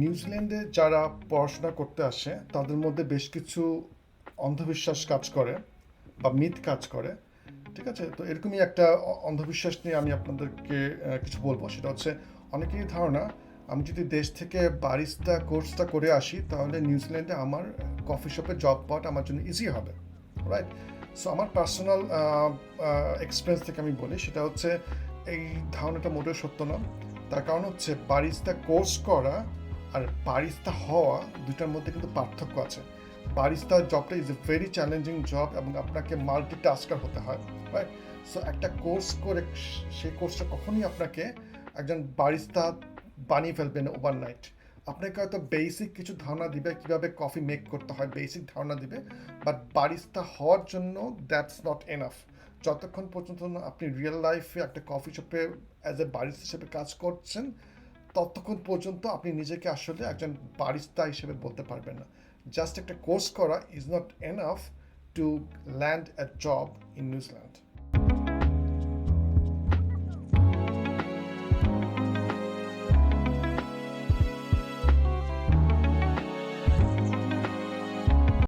নিউজিল্যান্ডে যারা পড়াশোনা করতে আসে তাদের মধ্যে বেশ কিছু অন্ধবিশ্বাস কাজ করে বা মিথ কাজ করে। ঠিক আছে, তো এরকমই একটা অন্ধবিশ্বাস নিয়ে আমি আপনাদেরকে কিছু বলবো। সেটা হচ্ছে অনেকেরই ধারণা আমি যদি দেশ থেকে বারিস্তা কোর্সটা করে আসি তাহলে নিউজিল্যান্ডে আমার কফি শপে জব পাওয়াটা আমার জন্য ইজি হবে, রাইট? সো আমার পার্সোনাল এক্সপিরিয়েন্স থেকে আমি বলি, সেটা হচ্ছে এই ধারণাটা মোটেও সত্য না। তার কারণ হচ্ছে বারিস্তা কোর্স করা আর বারিস্তা হওয়া দুটার মধ্যে কিন্তু পার্থক্য আছে। বারিস্তার জবটা is a very challenging job এবং আপনাকে মাল্টিটাস্কার হতে হয়, রাইট? সো একটা কোর্স করে সেই কোর্সটা কখনই আপনাকে একজন বারিস্তা বানিয়ে ফেলবে না ওভারনাইট। আপনাকে হয়তো বেসিক কিছু ধারণা দিবে কীভাবে কফি মেক করতে হয়, বেসিক ধারণা দিবে, বাট বারিস্তা হওয়ার জন্য দ্যাটস নট এনাফ। যতক্ষণ পর্যন্ত না আপনি রিয়েল লাইফে একটা কফি শপে অ্যাজ এ বারিস্তা হিসেবে কাজ করছেন, ততক্ষণ পর্যন্ত আপনি নিজেকে আসলে একজন বারিস্তা হিসেবে বলতে পারবেন না। জাস্ট একটা কোর্স করা is not enough to land A job in New Zealand.